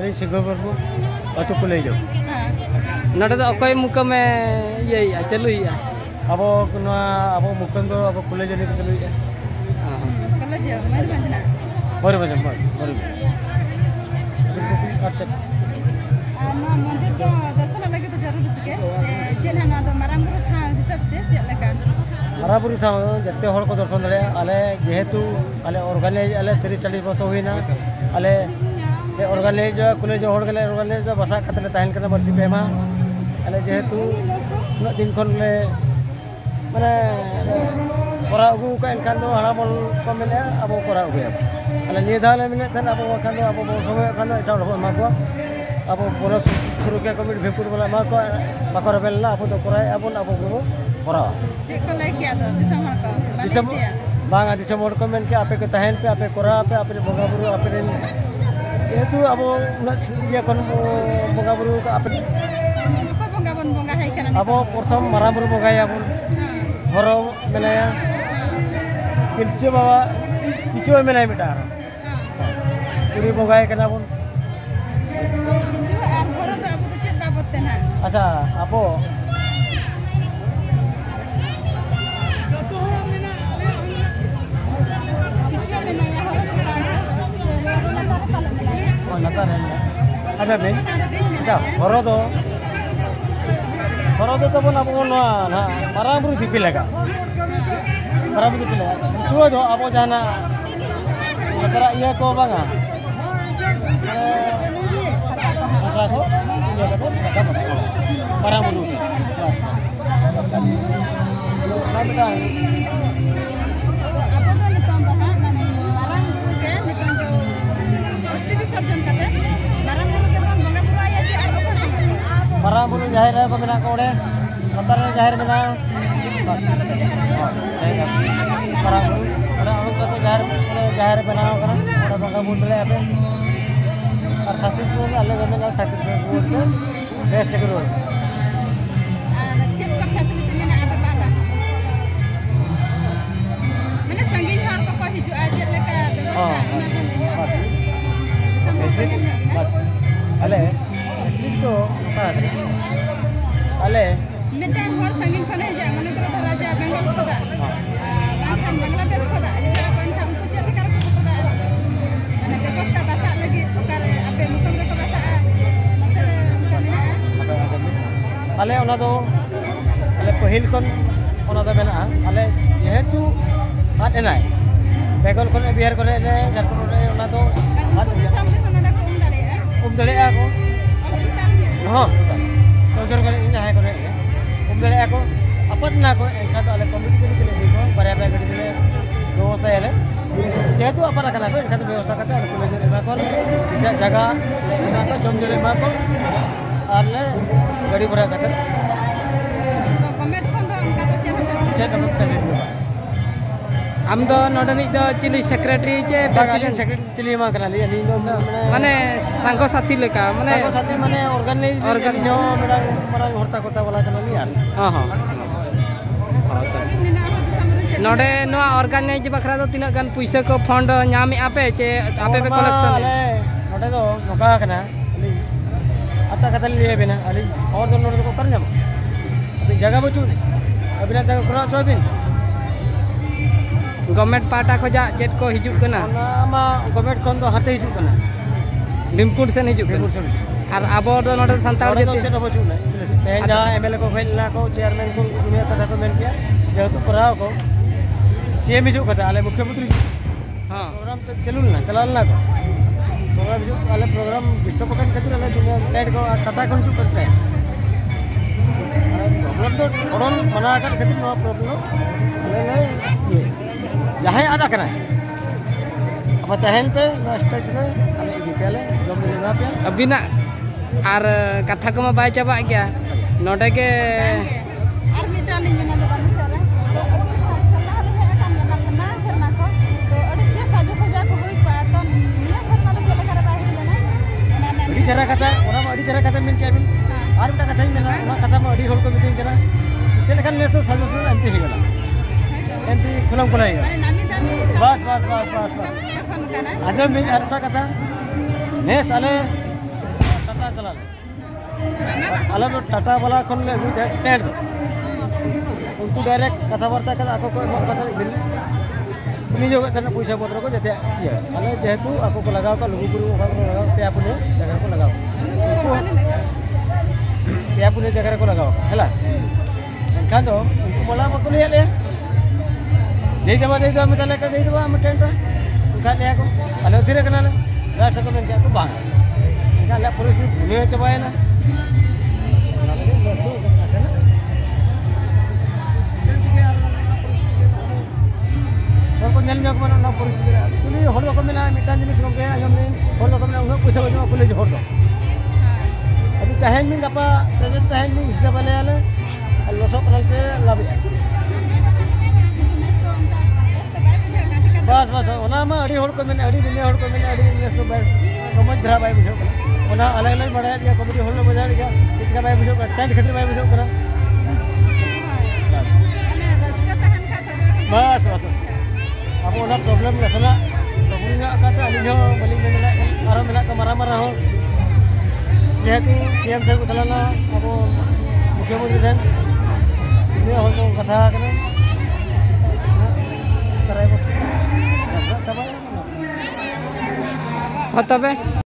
अली सिंघो बरबू अतु को ले जाओ नडे तो अकोय मुकम ये चलू अब अब मुकम दो अब कॉलेज ने चलू कॉलेज मयूरभंजना मंदिर को दर्शन लगे तो जरूर के चेन ना तो मारामुरु था हिसाब से चेन लगा मारामुरु था जत्ते हर को दर्शन दरे आले जेहेतु आले ऑर्गेनाइज आले 30-40 वर्ष होइना आले ऑर्गेनाइज कॉलेज हर गले ऑर्गेनाइज बसा खतले ताहन कना बरसी पेमा आले जेहेतु न दिन खन ले माने कोरा अगु का एनखान दो हरामल को मिले अब कोरा अगु आले निये धाले मिले थन अब खान दो अब समय खान एटा मा को अब बोनस शुरू के कमिट भेपुर वाला मा को बाको रेबेलना अब तो कोराय अब को कोरा चेक को ले किया दो दिसम हड़ को बाले बांगा दिसम हड़ को मेन के आपे के तहन पे आपे कोरा पे आपे बंगा बुरु आपे ये तो अब ये कोन बंगा बुरु का आपे को बंगा है केना अब प्रथम मारा बुरु बंगा या बुन हरो मेनाया किलचे बाबा किचो मेनाय बेटा पूरी बंगा केना बुन अच्छा आपो ada ben अच्छा हरो दो तो बन अब ना मारामुरु दिपि लगा मारामुरु दिपि लगा चुआ दो अब जाना लकरा इया को बांगा ऐसा को इया को मारामुरु मारामुरु जाहिर है बना को ओडे अंदर जाहिर बना मारामुरु ओडे अणु को जाहिर बनाओ करा ओडे बंगा बुन ले आपे और साथी को अलग बनेगा साथी को बेस्ट करो चेक का फैसिलिटी में आप बाला माने संगीन हर को हिजु आज लेका व्यवस्था अले तो अले मिटान हर संगीन खने जा माने को राजा बेंगल खोदा बांखान बांग्लादेश खोदा जा बांखान को चेक कर को खोदा माने व्यवस्था भाषा लगी करे आपे मुकम रे को भाषा जे नते कमिना अले ओना दो अले पहिल कोन ओना दो मेना अले जेहेतु हात एनाय बेंगल कोन बिहार कोन ने झारखंड रे ओना दो हात सामने कोनडा को दड़े को हां तो जर करे इन है करे दड़े को अपना को एखा तो अले कमिटी के लिए देखो बरे बरे गडी दिले व्यवस्था याले जेहेतु अपना कना को एखा तो व्यवस्था करते अले कॉलेज रे मा को जगह एना को जम जले मा को आले गडी भरा करते तो गवर्नमेंट को उनका तो चेक आम दो नडनी दो चिली सेक्रेटरी के प्रेसिडेंट सेक्रेटरी चिली मा कना ली अनि दो माने संघ साथी लेका माने संघ साथी माने ऑर्गेनाइज नो मेरा मरा हरता कोता वाला कना ली यार हां हां नडे नो ऑर्गेनाइज बखरा दो तिना गान पैसा को फंड नाम आपे चे आपे पे कलेक्शन नडे दो नोका कना अली आता कतल लिए बिना अली और दो नडे को कर जाम अभी जगह बचू अभी ना जगह करा सोबिन गवर्नमेंट पार्टा खजा चेत को हिजुक कना मा गवर्नमेंट कोन दो हाते हिजुक कना भीमकुंड से हिजुक और आबो दो नडे संताल जति से बचू ना तेन जा एमएलए को फेलना को चेयरमैन को दुनिया कथा को मेन किया जेहेतु कराओ को सीएम हिजुक कथा आले मुख्यमंत्री हां प्रोग्राम तो चलुलना चलालना को प्रोग्राम हिजुक आले प्रोग्राम डिस्टर्बन खातिर आले दुनिया साइड को कथा कोन चुप करते हैं प्रॉब्लम तो ओरन बना कर खातिर नो प्रॉब्लम आले ये जहां आदा करा अब तहन पे स्टेज पे आले इदिले जम लेना पे अबिना आर कथा को बाय चाबा गया नोडे के आर मिटालिन मेना दो बार चला सलाह ले आkan ना शर्मा को तो अड़ी के सजा को होई पा तो निया शर्मा तो चला कर बाय होइना ना अड़ी चरा कथा ओरा अड़ी चरा कथा मिल के बिन आर बेटा कथा मेना ओना कथा में अड़ी होल को मीटिंग करा चले खान नेस तो सजा अंति ही गला एंती खुलम खुलाई बस आजम मिल हरता कथा नेस आले चला अल टाटा वाला खन ले अगू टेंट उनको डायरेक्ट कथा वार्ता कर आको को विनियोग पैसा पत्र को जते अले जेहेतु आको को लगाव का लुगुबुरु लगाव पेया पुने जगह को लगाव पेया पुने जगह को लगाव हला एनखान दो उनको बोला मको ले ले दे देवा मिताले का दे देवा हम टेंट उनका ले को अले धीरे कना ले राष्ट्र को क्या को बांग इनका ले परिस्थिति भूले चबाए ना वस्तु ऐसे ना को नेल में को ना परिस्थिति तुनी हर को मेना मिटान जिनिस को आजम ने हर को मेना उन पैसा को खुले हर दो अभी तहन में गपा प्रेजेंट तहन में हिसाब ले आले लसो पल से लाभ बस बस ओना मा अड़ी हर को मेना अड़ी दिन हर को मेना अड़ी नेस को बस समझ धरा बाय बुझो ओना अलग अलग बड़ा या कबड्डी हल में बजा दिया किसका बाय बुझो टेंट खतरे बाय बुझो करा बस बस अब ओना प्रॉब्लम नसला प्रॉब्लम का अली हो बलिंग मेला आरो मेला का मारा हो जेहेतु सीएम साहब उतलाना अब मुख्यमंत्री ठन ini hal ko kata kana tarai bos coba ya